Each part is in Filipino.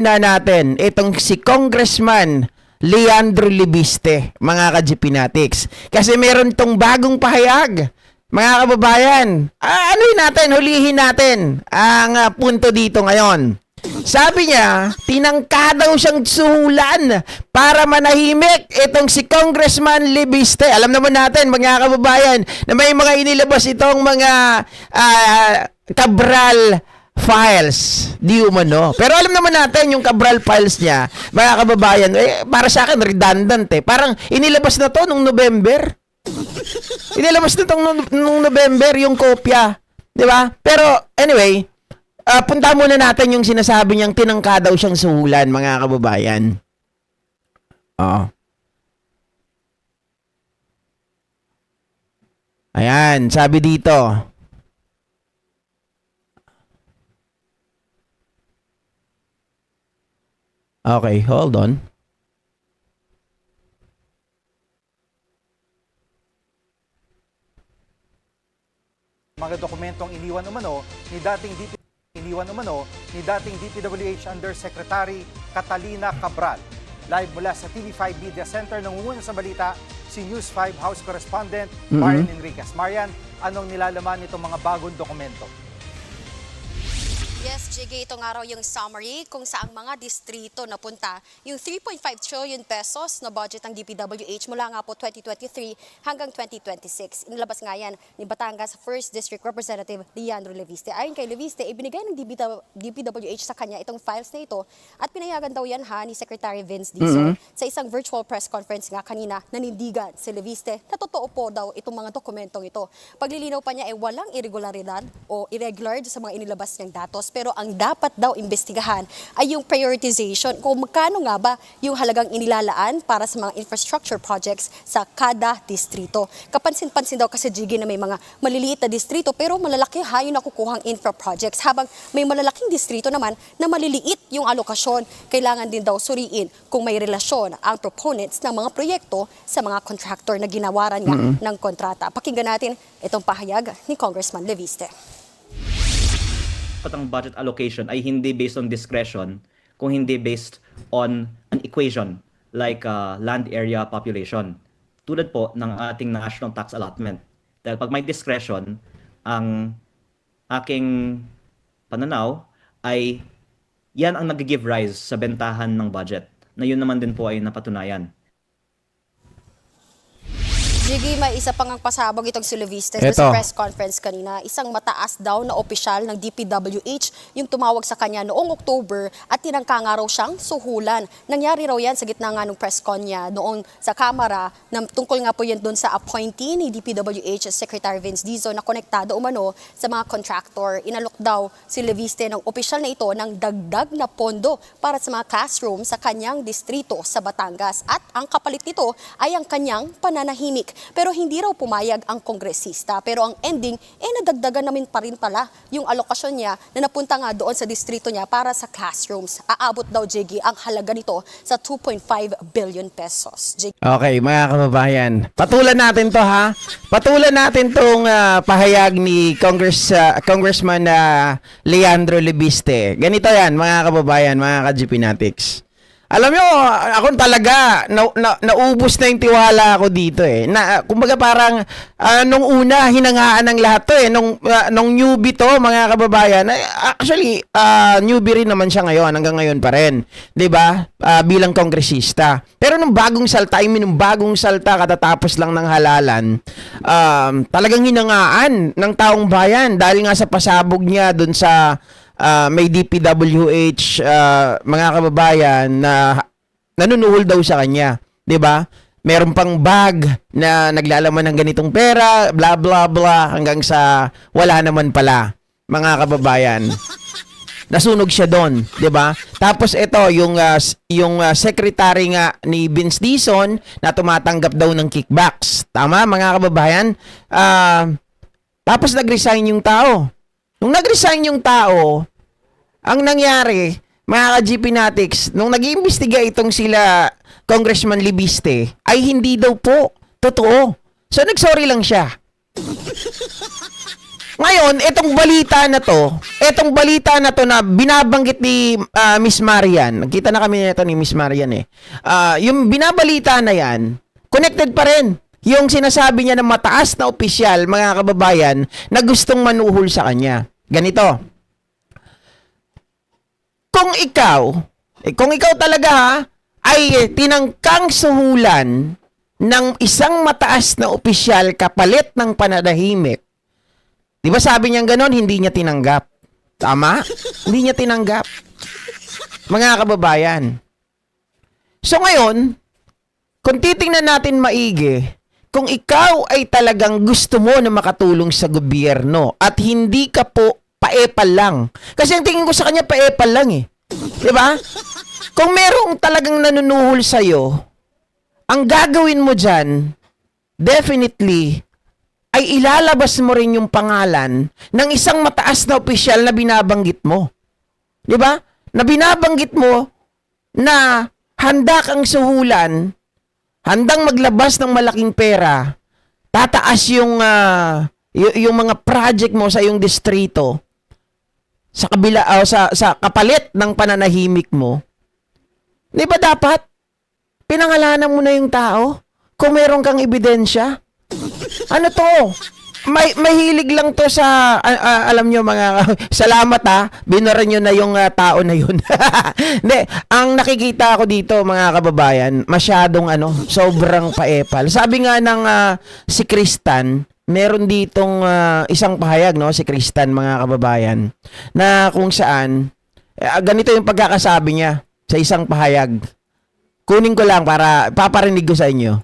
na natin itong si Congressman Leandro Libiste, mga ka-GPnatics. Kasi meron tong bagong pahayag, mga kababayan. Anuhin natin, hulihin natin ang punto dito ngayon. Sabi niya, tinangka daw siyang suhulan para manahimik itong si Congressman Libiste. Alam naman natin, mga kababayan, na may mga inilabas itong mga Cabral files. Di umano. Pero alam naman natin yung Cabral files niya, mga kababayan, para sa akin redundant eh. Parang inilabas na to nung November. Inilabas na to nung November yung kopya. Di ba? Pero anyway, punta muna natin yung sinasabi niyang tinangka daw siyang suhulan, mga kababayan. Ayan, sabi dito. Okay, hold on. Mga dokumentong iniwan umano ni dating DPWH Undersecretary Catalina Cabral. Live mula sa TV5 Media Center, nangunguna sa balita si News 5 House Correspondent Marian Enriquez. Marian, anong nilalaman nitong mga bagong dokumento? Yes, JG, ito nga raw yung summary kung saang mga distrito napunta yung 3.5 trillion pesos na budget ng DPWH mula nga po 2023 hanggang 2026. Inilabas nga yan ni Batangas 1st District Representative Leandro Leviste. Ayon kay Leviste, ibinigay ng DPWH sa kanya itong files na ito at pinayagan daw yan ni Secretary Vince Dizon sa isang virtual press conference nga kanina. Nanindigan si Leviste na totoo po daw itong mga dokumentong ito. Paglilinaw pa niya ay walang irregularidad o irregular sa mga inilabas niyang datos. Pero ang dapat daw imbestigahan ay yung prioritization kung magkano nga ba yung halagang inilalaan para sa mga infrastructure projects sa kada distrito. Kapansin-pansin daw kasi, Jiggy, na may mga maliliit na distrito pero malalaki yung nakukuhang infra projects. Habang may malalaking distrito naman na maliliit yung alokasyon, kailangan din daw suriin kung may relasyon ang proponents ng mga proyekto sa mga contractor na ginawaran nga ng kontrata. Pakinggan natin itong pahayag ni Congressman Leviste. Ang budget allocation ay hindi based on discretion, kung hindi based on an equation like land area population. Tulad po ng ating national tax allotment. Dahil pag may discretion, ang aking pananaw ay yan ang nag-give rise sa bentahan ng budget, na yun naman din po ay napatunayan. Jiggy, may isa pang pasabog itong si Leviste sa press conference kanina. Isang mataas daw na opisyal ng DPWH yung tumawag sa kanya noong October at tinangka nga raw siyang suhulan. Nangyari raw yan sa gitna nga ng press con niya noong sa Kamara na tungkol nga po yan doon sa appointee ni DPWH Secretary Vince Dizon na konektado umano sa mga contractor. Inalok daw si Leviste ng opisyal na ito ng dagdag na pondo para sa mga classroom sa kanyang distrito sa Batangas. At ang kapalit nito ay ang kanyang pananahimik. Pero hindi raw pumayag ang kongresista. Pero ang ending, nadagdagan namin pa rin pala yung alokasyon niya na napunta nga doon sa distrito niya para sa classrooms. Aabot daw, Jiggy, ang halaga nito sa 2.5 billion pesos. Jiggy. Okay, mga kababayan. Patulan natin to, ha? Patulan natin tong pahayag ni Congressman Leandro Libiste. Ganito yan, mga kababayan, mga ka-GPnatics. Alam nyo, ako talaga, naubos na yung tiwala ako dito eh. Kumbaga parang, nung una, hinangaan ng lahat to eh. Nung newbie to, mga kababayan, actually, newbie rin naman siya ngayon, hanggang ngayon pa rin. 'Di ba? Bilang kongresista. Pero nung bagong salta, katatapos lang ng halalan, talagang hinangaan ng taong bayan dahil nga sa pasabog niya dun sa may DPWH mga kababayan na nanunuhol daw sa kanya, 'di ba? Meron pang bag na naglalaman ng ganitong pera, bla bla bla, hanggang sa wala naman pala, mga kababayan. Nasunog siya doon, 'di ba? Tapos ito yung secretary nga ni Vince Dizon na tumatanggap daw ng kickbacks. Tama, mga kababayan? Tapos nag-resign yung tao. Nung nag-resign yung tao, ang nangyari, mga ka-GPnatics, nung nag-iimbestiga itong sila Congressman Libiste, ay hindi daw po totoo. So, nag-sorry lang siya. Ngayon, itong balita na to na binabanggit ni Miss Marian. Nagkita na kami nito ni Miss Marian eh. Yung binabalita na yan, connected pa rin. Yung sinasabi niya ng mataas na opisyal, mga kababayan, na gustong manuhol sa kanya. Ganito. Kung ikaw talaga ha, ay tinangkang suhulan ng isang mataas na opisyal kapalit ng pananahimik, di ba sabi niya ganon, hindi niya tinanggap. Tama? Hindi niya tinanggap. Mga kababayan. So ngayon, kung titingnan natin maigi, kung ikaw ay talagang gusto mo na makatulong sa gobyerno at hindi ka po paepal lang. Kasi ang tingin ko sa kanya paepal lang eh. Di ba? Kung merong talagang nanunuhol sa'yo, ang gagawin mo dyan, definitely, ay ilalabas mo rin yung pangalan ng isang mataas na opisyal na binabanggit mo. Di ba? Na binabanggit mo na handa kang suhulan, handang maglabas ng malaking pera, tataas yung mga project mo sa iyong distrito, sa kabila sa kapalit ng pananahimik mo. Di ba dapat pinangalanan mo na yung tao kung meron kang ebidensya? Ano to? Mahilig lang to sa alam nyo mga salamat ha, binura nyo na yung tao na yun. Hindi, ang nakikita ko dito mga kababayan, masyadong sobrang paepal. Sabi nga ng si Kristan, meron ditong isang pahayag, no, si Kristan mga kababayan, na kung saan ganito yung pagkakasabi niya sa isang pahayag. Kunin ko lang para paparinig ko sa inyo.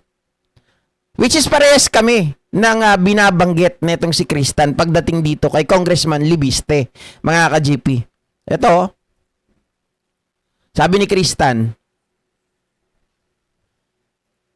Which is parehas kami ng binabanggit netong si Kristan pagdating dito kay Congressman Libiste, mga ka-GP. Ito, sabi ni Kristan,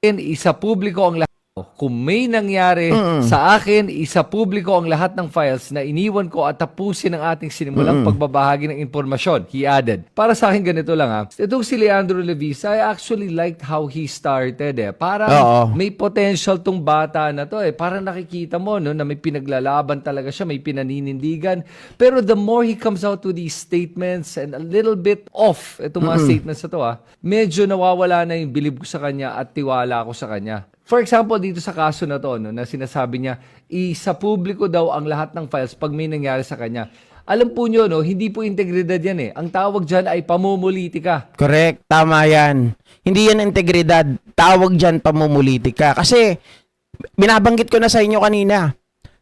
isa publiko ang lahat. Kung may nangyari sa akin, isa publiko ang lahat ng files na iniwan ko at tapusin ang ating sinimulang pagbabahagi ng impormasyon. He added. Para sa akin ganito lang ha. Itong si Leandro Levisa, I actually liked how he started eh. Parang may potential tong bata na to eh. Parang nakikita mo no, na may pinaglalaban talaga siya, may pinaninindigan. Pero the more he comes out with these statements and a little bit off itong mga statements na to ha, medyo nawawala na yung bilib ko sa kanya at tiwala ko sa kanya. For example, dito sa kaso na to, no, na sinasabi niya, isa publiko daw ang lahat ng files pag may nangyari sa kanya. Alam po nyo, no, hindi po integridad yan eh. Ang tawag dyan ay pamumulitika. Correct, tama yan. Hindi yan integridad, tawag dyan pamumulitika. Kasi, binabanggit ko na sa inyo kanina,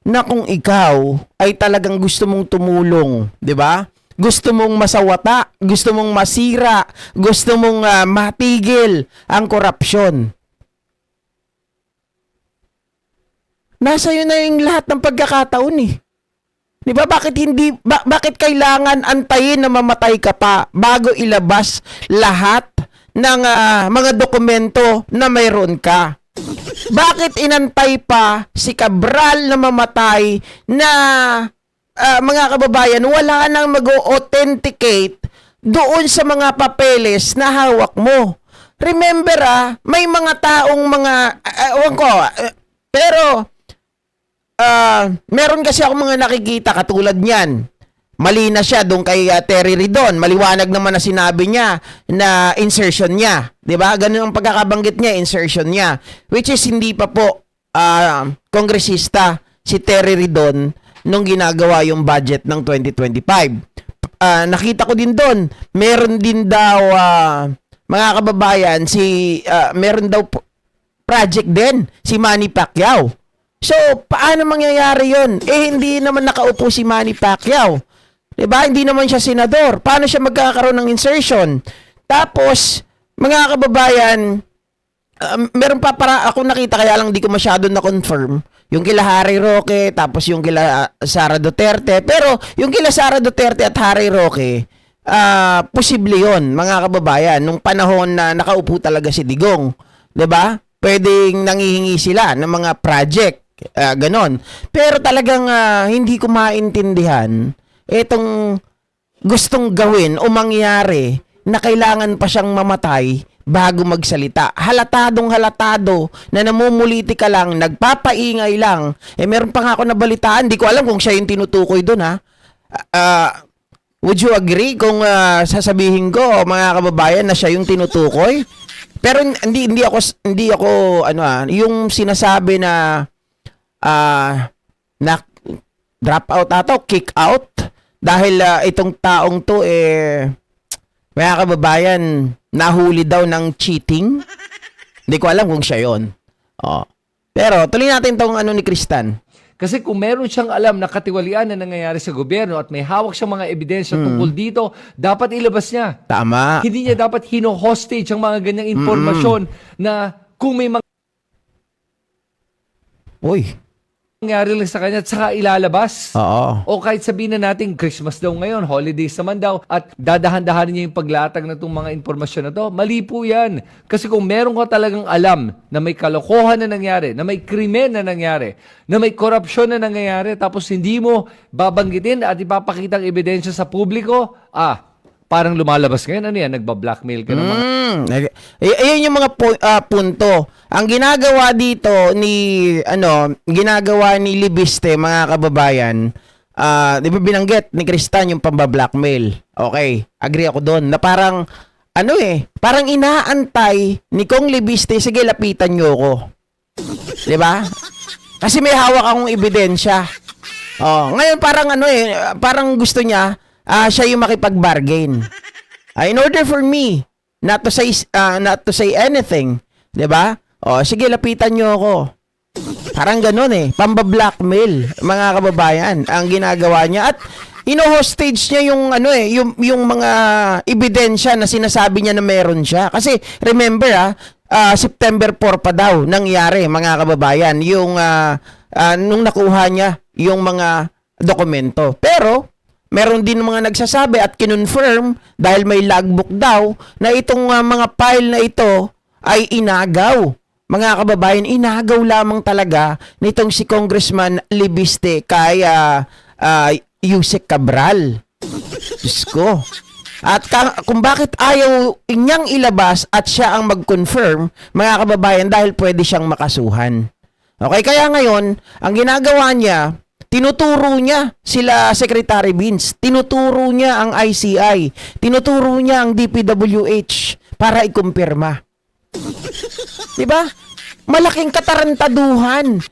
na kung ikaw ay talagang gusto mong tumulong, di ba? Gusto mong masawata, gusto mong masira, gusto mong matigil ang korupsyon. Nasa iyo na yung lahat ng pagkakataon eh. Di ba? Bakit kailangan antayin na mamatay ka pa bago ilabas lahat ng mga dokumento na mayroon ka? Bakit inantay pa si Cabral na mamatay na mga kababayan, wala nang mag-authenticate doon sa mga papeles na hawak mo? Remember may mga taong pero meron kasi ako mga nakikita katulad niyan. Mali na siya doon kay Terry Ridon. Maliwanag naman na sinabi niya na insertion niya. 'Di ba? Ganun ang pagkakabanggit niya, insertion niya. Which is hindi pa po kongresista si Terry Ridon nung ginagawa yung budget ng 2025. Nakita ko din doon, meron din daw mga kababayan meron daw project din si Manny Pacquiao. So, paano mangyayari yun? Hindi naman nakaupo si Manny Pacquiao. Diba? Hindi naman siya senador. Paano siya magkakaroon ng insertion? Tapos, mga kababayan, meron pa para ako nakita, kaya lang di ko masyado na-confirm. Yung kila Harry Roque, tapos yung kila Sara Duterte. Pero, yung kila Sara Duterte at Harry Roque, posible yun, mga kababayan. Nung panahon na nakaupo talaga si Digong. Diba? Pwedeng nangihingi sila ng mga project. Ganon. Pero talagang hindi ko maintindihan itong gustong gawin o mangyari na kailangan pa siyang mamatay bago magsalita. Halatadong halatado na namumuliti ka lang, nagpapaingay lang. Meron pa nga ako nabalitaan, di ko alam kung siya yung tinutukoy doon ha. Would you agree kung sasabihin ko, mga kababayan, na siya yung tinutukoy? Pero hindi ako yung sinasabi na na drop out ato, kick out dahil itong taong to mga kababayan, nahuli daw ng cheating. Hindi ko alam kung siya yon. Pero tuloy natin tong ni Kristan. Kasi kung meron siyang alam na katiwalian na nangyayari sa gobyerno at may hawak siyang mga ebidensya tungkol dito, dapat ilabas niya. Tama. Hindi niya dapat hino-hostage ang mga ganyang impormasyon na kung may Uy. mangyari lang sa kanya at saka ilalabas. Oo. O kahit sabihin na natin, Christmas daw ngayon, holidays naman daw, at dadahan-dahanin niya yung paglatag na itong mga impormasyon na to, mali po yan. Kasi kung meron ka talagang alam na may kalokohan na nangyari, na may krimen na nangyari, na may korupsyon na nangyayari, tapos hindi mo babanggitin at ipapakita ang ebidensya sa publiko, parang lumalabas ngayon, ano yan, nagbablackmail ka ng mga... Ayun yung mga punto. Ang ginagawa dito ginagawa ni Libiste, mga kababayan, di ba binanggit ni Kristan yung pambablackmail? Okay, agree ako doon. Na parang, parang inaantay ni Kong Libiste, sige, lapitan nyo ako. Di ba? Kasi may hawak akong ebidensya. Ngayon parang parang gusto niya, siya yung makipag-bargain. In order for me not to say anything, 'di ba? Sige, lapitan niyo ako. Parang ganoon pamba-blackmail, mga kababayan, ang ginagawa niya at ino-hostage niya yung yung mga ebidensya na sinasabi niya na meron siya. Kasi remember September 4 pa daw nangyari, mga kababayan, yung nung nakuha niya yung mga dokumento. Pero meron din mga nagsasabi at kinonfirm dahil may logbook daw na itong mga file na ito ay inagaw. Mga kababayan, inagaw lamang talaga nitong si Congressman Libiste kay Yusek Cabral. Diyos ko. At kung bakit ayaw niyang ilabas at siya ang mag-confirm, mga kababayan, dahil pwede siyang makasuhan. Okay, kaya ngayon, ang ginagawa niya, tinuturo niya sila Secretary Vince, tinuturo niya ang ICI, tinuturo niya ang DPWH para ikumpirma. Diba? Malaking katarantaduhan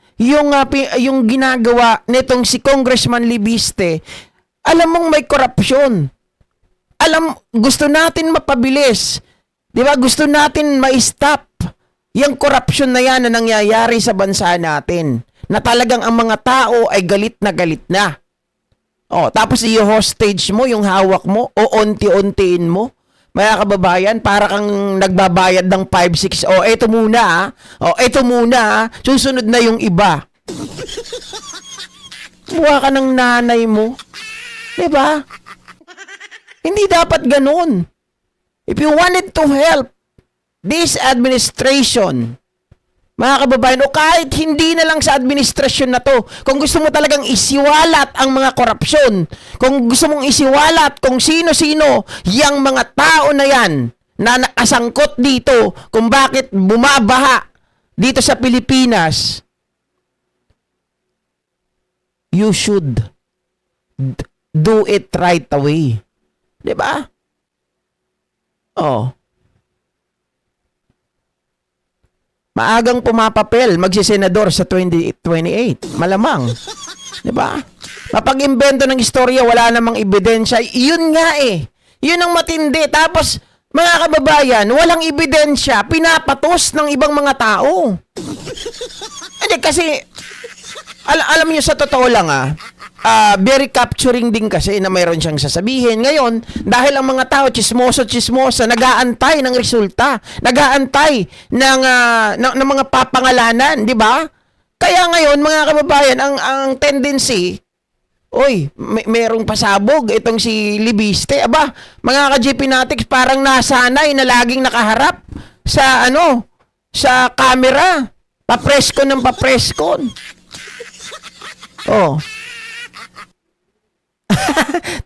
yung ginagawa nitong si Congressman Libiste. Alam mong may korupsyon. Gusto natin mapabilis. Diba? Gusto natin ma-stop yung korupsyon na yan na nangyayari sa bansa natin. Na talagang ang mga tao ay galit na galit na. Tapos i-hostage mo yung hawak mo o unti-untiin mo. Mga kababayan, para kang nagbabayad ng 5-6. Eto muna eto muna susunod na yung iba. Buha ka ng nanay mo. Diba? Hindi dapat ganun. If you wanted to help this administration, mga kababayan, o kahit hindi na lang sa administrasyon na to, kung gusto mo talagang isiwalat ang mga korupsyon, kung gusto mong isiwalat kung sino-sino yang mga tao na yan na nakasangkot dito, kung bakit bumabaha dito sa Pilipinas, you should do it right away. Diba? Maagang pumapapel, magsisenador sa 2028. Malamang. Diba? Mapag-imbento ng istorya, wala namang ebidensya. Yun nga Yun ang matindi. Tapos, mga kababayan, walang ebidensya, pinapatos ng ibang mga tao. Kasi, alam niyo sa totoo lang very capturing din kasi na mayroon siyang sasabihin. Ngayon, dahil ang mga tao chismosa, nag-aantay ng resulta, nag-aantay ng mga papangalanan, di ba? Kaya ngayon, mga kababayan, ang tendency, merong pasabog itong si Libiste. Aba, mga ka-GP Natics, parang nasanay na laging nakaharap sa sa camera. Papreskon ng papreskon.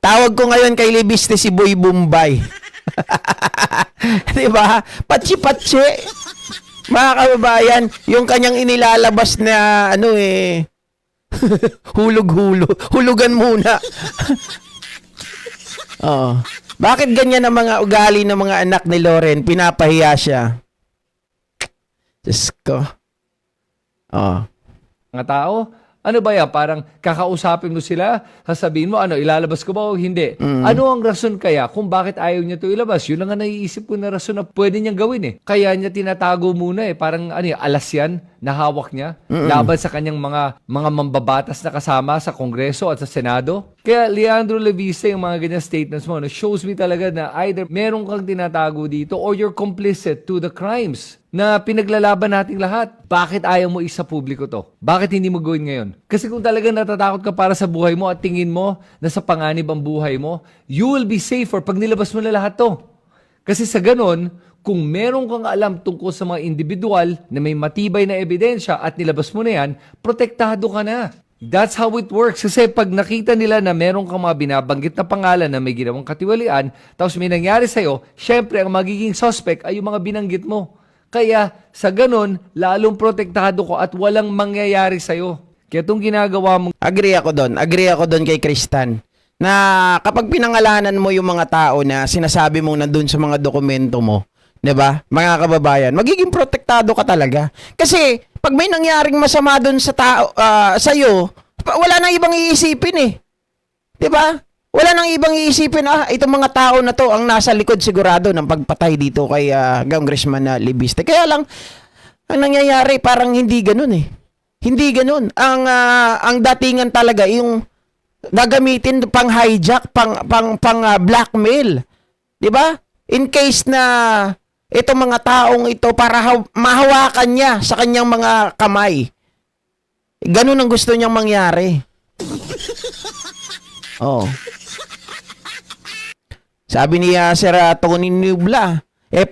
Tawag ko ngayon kay Libiste si Boy Bombay. Diba? Patsi-patsi. Mga kababayan, yung kanyang inilalabas na ano eh, hulog-hulog. Hulugan muna. Oo. Bakit ganyan ang mga ugali ng mga anak ni Loren? Pinapahiya siya. Diyos ko. Oh. Mga tao, ano ba yan? Parang kakausapin mo sila, sasabihin mo, ano, ilalabas ko ba o hindi? Ano ang rason kaya kung bakit ayaw niya ito ilabas? Yun ang nga naiisip ko na rason na pwede niyang gawin eh. Kaya niya tinatago muna eh. Parang ano, alas yan na hawak niya laban sa kanyang mga mambabatas na kasama sa Kongreso at sa Senado. Kaya Leandro Leviste, yung mga ganyan statements mo, no, shows me talaga na either meron kang tinatago dito or you're complicit to the crimes na pinaglalaban nating lahat. Bakit ayaw mo isa publiko to? Bakit hindi mo gawin ngayon? Kasi kung talagang natatakot ka para sa buhay mo at tingin mo na sa panganib ang buhay mo, you will be safer pag nilabas mo na lahat to. Kasi sa ganon, kung meron kang alam tungkol sa mga individual na may matibay na ebidensya at nilabas mo na yan, protektado ka na. That's how it works. Kasi pag nakita nila na meron kang mga binabanggit na pangalan na may ginawang katiwalian, tapos may nangyari sa'yo, syempre ang magiging suspect ay yung mga binanggit mo. Kaya sa ganun, lalong protektado ko at walang mangyayari sa'yo. Kaya itong ginagawa mo. Agree ako doon kay Kristan. Na kapag pinangalanan mo yung mga tao na sinasabi mo nandun sa mga dokumento mo, 'di ba? Mga kababayan, magiging protektado ka talaga. Kasi pag may nangyaring masama doon sa tao sa iyo, wala nang ibang iisipin eh. 'Di ba? Wala nang ibang iisipin, itong mga tao na to ang nasa likod sigurado ng pagpatay dito kay Congressman Leviste. Kaya lang ang nangyayari parang hindi ganoon eh. Hindi ganoon. Ang datingan talaga yung gagamitin pang hijack, pang blackmail. 'Di ba? In case na itong mga taong ito para mahawakan niya sa kanyang mga kamay. Ganun ang gusto niyang mangyari. Oh. Sabi ni Sir Tony Nubla,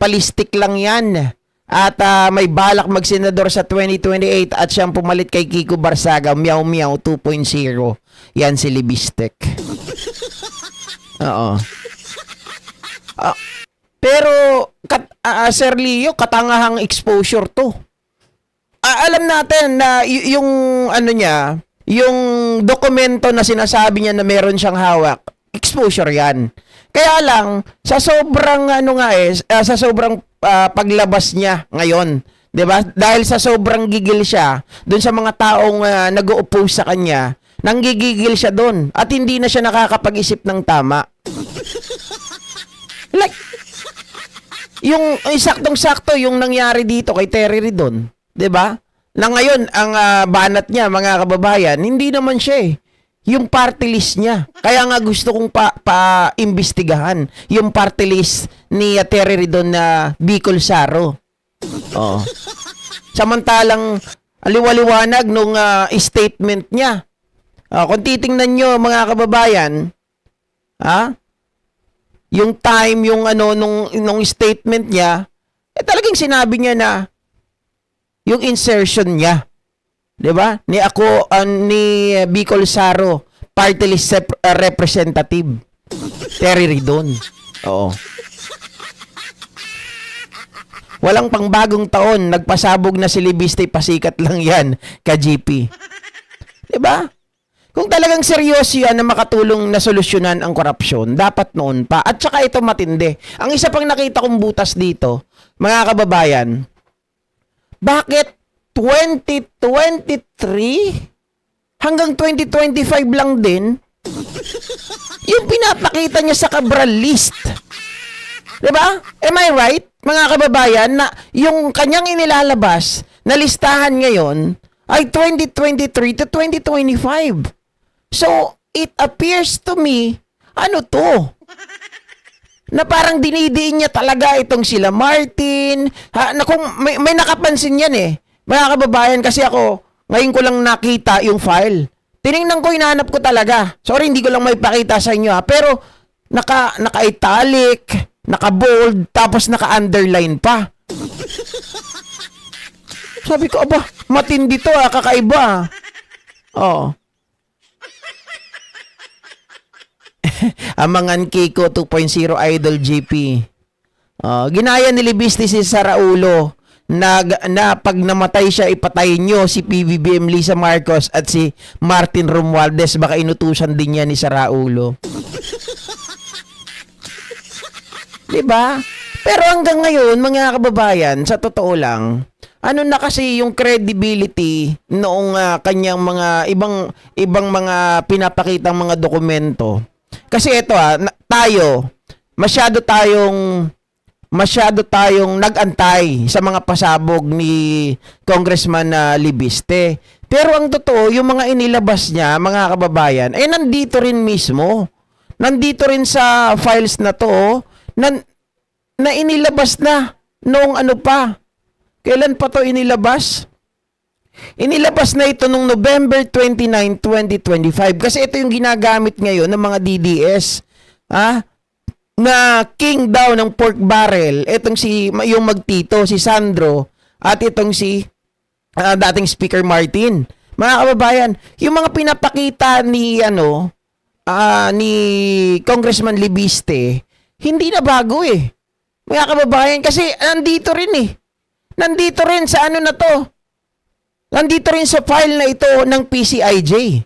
palistik lang yan. At may balak magsenador sa 2028 at siyang pumalit kay Kiko Barsaga, Meow Meow 2.0. Yan si Libistek. Oo. Pero, Sir Leo, katangahang exposure to. Alam natin na yung ano niya, yung dokumento na sinasabi niya na meron siyang hawak, exposure yan. Kaya lang, sa sobrang sa sobrang paglabas niya ngayon, 'di ba? Dahil sa sobrang gigil siya doon sa mga taong nag-o-oppose sa kanya, nanggigigil siya doon at hindi na siya nakakapag-isip ng tama. Like yung saktong-sakto yung nangyari dito kay Terry Ridon, 'di ba? Na ngayon ang banat niya, mga kababayan, hindi naman siya yung party list niya. Kaya nga gusto kong pa-imbestigahan yung party list ni Terry Ridon na Bicol Saro. Oh. Samantalang aliwaliwanag nung statement niya. Kung titingnan nyo, mga kababayan, yung time, yung nung statement niya, talagang sinabi niya na yung insertion niya, 'di ba? Ni Bicol Saro, party list representative Terry Ridon. Oo. Walang pangbagong taon, nagpasabog na si Libiste, pasikat lang 'yan ka GP. 'Di ba? Kung talagang seryoso yan na makatulong na solusyonan ang korupsyon, dapat noon pa. At saka ito matindi. Ang isa pang nakita kong butas dito, mga kababayan, bakit 2023 hanggang 2025 lang din yung pinapakita niya sa Cabral list? Diba? Am I right, mga kababayan, na yung kanyang inilalabas na listahan ngayon ay 2023 to 2025. So, it appears to me, ano to? Na parang dinidiin niya talaga itong sila Martin. Na kung may nakapansin yan mga kababayan, kasi ako, ngayon ko lang nakita yung file. Tiningnan ko, hinahanap ko talaga. Sorry, hindi ko lang may pakita sa inyo pero naka-italic, naka-bold, tapos naka-underline pa. Sabi ko, aba, matindi to kakaiba. Oo. Amangan Kiko 2.0 Idol GP. Ginaya ni Libiste si Saraulo na pag namatay siya, ipatayin nyo si PBBM Lisa Marcos at si Martin Romualdez. Baka inutusan din niya ni Saraulo. Diba? Pero hanggang ngayon, mga kababayan, sa totoo lang, ano na kasi yung credibility noong kanyang mga ibang mga pinapakitang mga dokumento. Kasi ito masyado tayong nag-antay sa mga pasabog ni Congressman Libiste. Pero ang totoo, yung mga inilabas niya, mga kababayan, nandito rin mismo. Nandito rin sa files na to, na inilabas na noong ano pa. Kailan pa to inilabas? Inilabas na ito noong November 29, 2025. Kasi ito yung ginagamit ngayon ng mga DDS. Na king daw ng pork barrel, itong yung magtito, si Sandro, at itong si dating Speaker Martin. Mga kababayan, yung mga pinapakita ni ni Congressman Libiste, hindi na bago eh. Mga kababayan, kasi nandito rin eh. Nandito rin sa ano na to. Nandito rin sa file na ito ng PCIJ.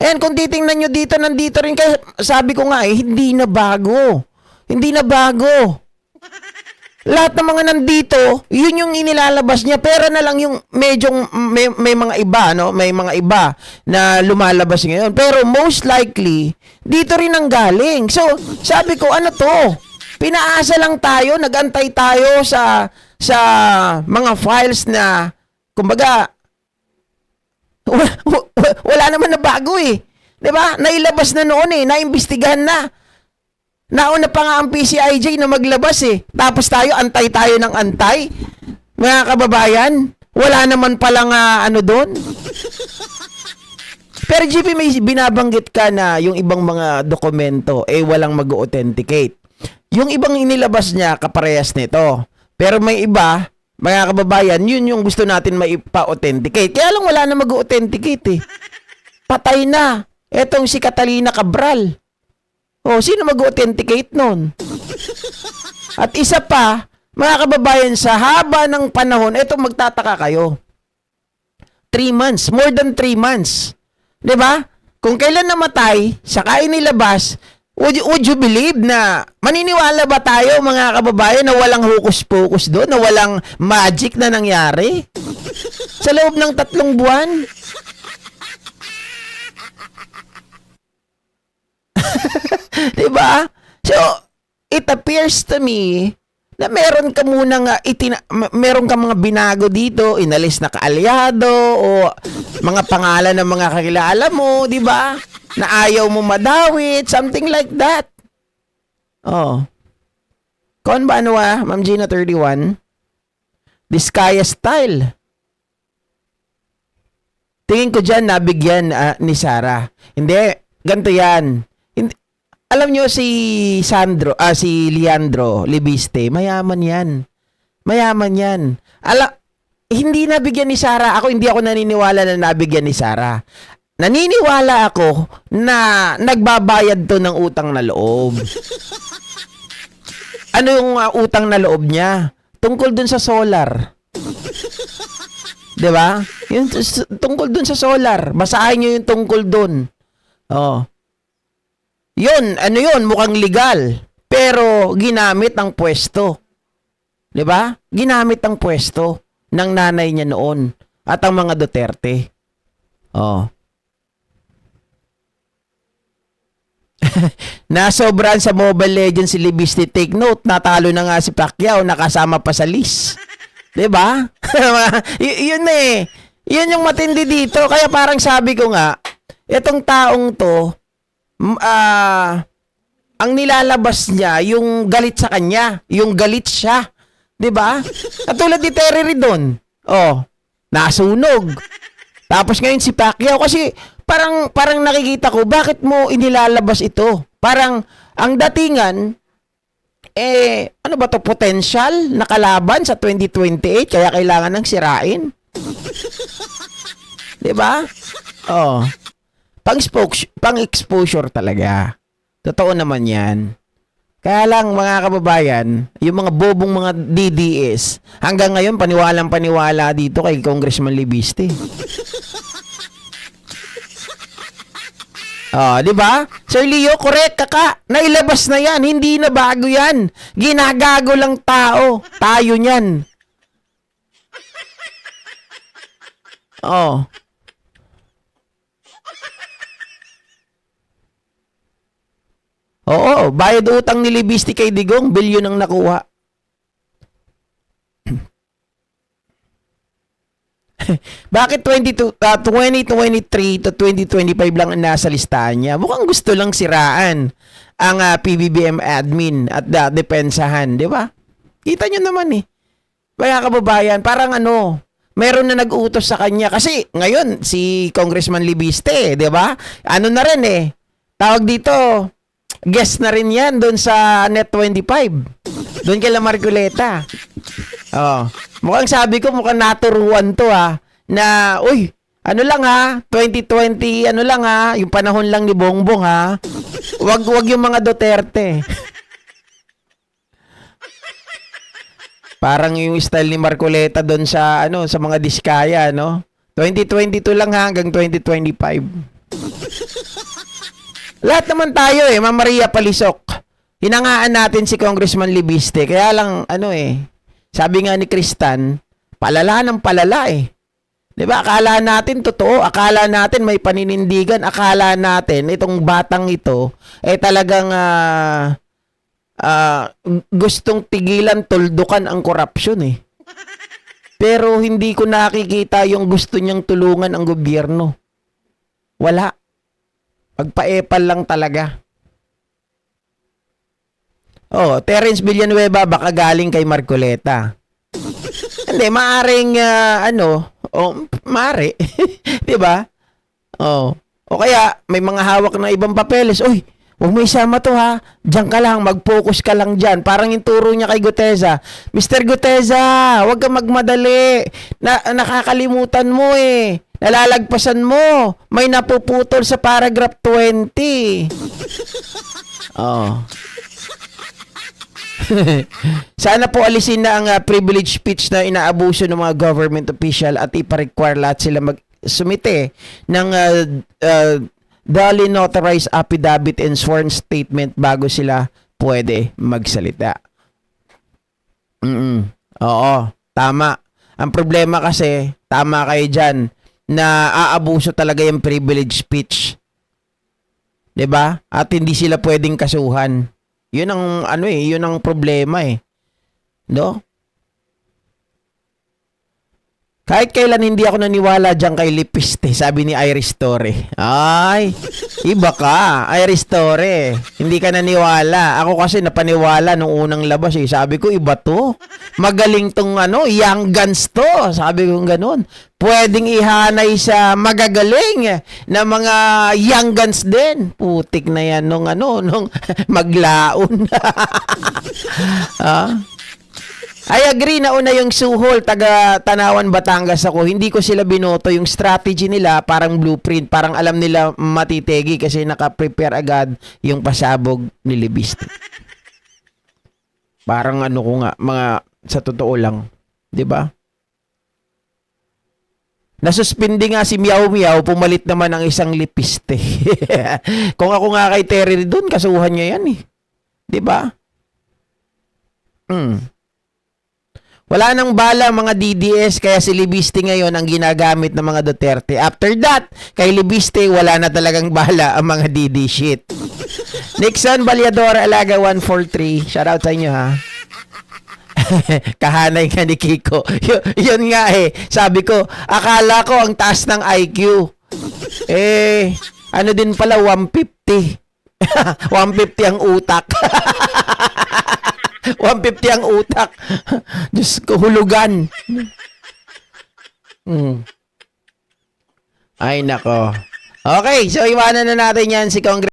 Ayan, kung titingnan nyo dito, nandito rin. Kaya sabi ko nga hindi na bago. Hindi na bago. Lahat ng mga nandito, yun yung inilalabas niya. Pera na lang yung medyo may mga iba, no? May mga iba na lumalabas ngayon. Pero most likely, dito rin ang galing. So, sabi ko, ano to? Pinaasa lang tayo, nagantay tayo sa mga files na, kumbaga, wala naman na bago eh. 'Di ba? Nailabas na noon eh, naimbestigahan na. Nauna pa nga ang PCIJ na maglabas eh. Tapos antay tayo ng antay. Mga kababayan, wala naman palang doon. Pero GP, may binabanggit ka na yung ibang mga dokumento walang mag-authenticate. Yung ibang inilabas niya kaparehas nito. Pero may iba, mga kababayan, yun yung gusto natin maipa-authenticate. Kaya lang wala na mag-authenticate eh. Patay na. Etong si Catalina Cabral. Sino mag-authenticate nun? At isa pa, mga kababayan, sa haba ng panahon, magtataka kayo. 3 months, more than 3 months. 'Di ba? Kung kailan namatay, saka inilabas, would you believe na maniniwala ba tayo, mga kababayan, na walang hokus-pokus doon, na walang magic na nangyari? Sa loob ng 3 buwan? Diba? So, it appears to me na meron ka munang meron ka mga binago dito, inalis na kaalyado o mga pangalan ng mga kakilala mo, di ba? Na ayaw mo madawit, something like that. Kon ba Ma'am Gina 31? Diskaya style. Tingin ko dyan, nabigyan ni Sarah. Hindi, ganito yan. Alam nyo si Leandro Libiste, mayaman yan. Mayaman yan. Hindi nabigyan ni Sarah. Hindi ako naniniwala na nabigyan ni Sarah. Naniniwala ako na nagbabayad to ng utang na loob. Ano yung utang na loob niya? Tungkol dun sa solar. 'Di ba? Yung tungkol dun sa solar. Basahin niyo yung tungkol dun. Yun, mukhang legal. Pero ginamit ang pwesto. 'Di ba? Ginamit ang pwesto ng nanay niya noon at ang mga Duterte. Nasobran sa Mobile Legends si Libiste. Take note, natalo na nga si Pacquiao, nakasama pa sa list. 'Di ba? Yun eh. Yun yung matindi dito. Kaya parang sabi ko nga, itong taong to, ang nilalabas niya, yung galit sa kanya, yung galit siya. 'Di ba? Katulad ni Terry Ridon. Nasunog. Tapos ngayon si Pacquiao, kasi parang nakikita ko, bakit mo inilalabas ito? Parang ang datingan, ano ba to, potential na kalaban sa 2028, kaya kailangan ng sirain. 'Di ba? Pang-exposure talaga. Totoo naman yan. Kaya lang mga kababayan, yung mga bobong mga DDS, hanggang ngayon paniwalang paniwala dito kay Congressman Libiste. Oh, di ba? Sir Leo, correct kaka. Nailabas na 'yan, hindi na bago 'yan. Ginagago lang tao. Tayo niyan. Oh. Oo, bayad utang ni Libiste kay Digong, bilyon ang nakuha. Bakit 2023 to 2025 lang ang nasa listahan niya? Mukhang gusto lang siraan ang PBBM admin at depensahan, di ba? Kita nyo naman eh. Kaya kababayan, parang meron na nag-utos sa kanya. Kasi ngayon, si Congressman Libiste, di ba? Ano na rin eh. Tawag dito, guest na rin yan doon sa Net25. Doon kay La Marcoleta. Oh. Mukhang sabi ko, mukhang naturuan to na, uy, ano lang 2020, ano lang yung panahon lang ni Bongbong wag yung mga Duterte. Parang yung style ni Marcoleta doon sa, sa mga Diskaya, 2022 lang hanggang 2025. Lahat naman tayo Ma'am Maria Palisok. Hinangaan natin si Congressman Libiste. Kaya lang, sabi nga ni Kristan, palala ng palala Diba? Akala natin totoo. Akala natin may paninindigan. Akala natin itong batang ito talagang gustong tigilan, tuldukan ang korupsyon Pero hindi ko nakikita yung gusto niyang tulungan ang gobyerno. Wala. Pagpaepal lang talaga. Oh, Terence Villanueva baka galing kay Marcoleta. Hindi, maaring mare. 'Di ba? Oh. O kaya may mga hawak na ibang papeles. Uy, huwag mo isama to Diyan ka lang, mag-focus ka lang diyan. Parang yung turo niya kay Guteza. Mr. Guteza, huwag kang magmadali. Nakakalimutan mo Nalalagpasan mo. May napuputol sa paragraph 20. Oh. Sana po alisin na ang privilege speech na inaabuso ng mga government official at ipa-require lahat sila mag-sumite ng duly notarized affidavit and sworn statement bago sila pwede magsalita. Oo, tama. Ang problema kasi, tama kayo dyan, na aabuso talaga yung privilege speech. 'Di ba? At hindi sila pwedeng kasuhan. Yun ang yun ang problema No? Kahit kailan hindi ako naniwala diyan kay Libiste, sabi ni Iris Torre. Ay, iba ka, Iris Torre. Hindi ka naniwala. Ako kasi napaniwala nung unang labas Sabi ko, iba to. Magaling tong young guns to. Sabi ko ganun. Pwedeng ihanay sa magagaling na mga young guns din. Putik na yan nung maglaon. I agree na una yung Suhol, taga Tanawan, Batangas ako. Hindi ko sila binoto. Yung strategy nila, parang blueprint. Parang alam nila matitegi kasi naka-prepare agad yung pasabog ni Libiste. Parang ko nga, sa totoo lang. 'Di ba? Nasuspindi nga si Miao Miao, pumalit naman ang isang Libiste. Kung ako nga kay Terry doon, kasuhan niya yan 'Di ba? Wala nang bala mga DDS, kaya si Libiste ngayon ang ginagamit ng mga Duterte. After that, kay Libiste wala na talagang bala ang mga DD shit. Nixon Baliador Alaga 143. Shout out sa inyo Kahanay ka ni Kiko. Yun nga Sabi ko, akala ko ang taas ng IQ. Ano din pala 150. 150 ang utak. 150 ang utak. Diyos ko, hulugan. Ay, nako. Okay, so iwanan na natin yan si Congress.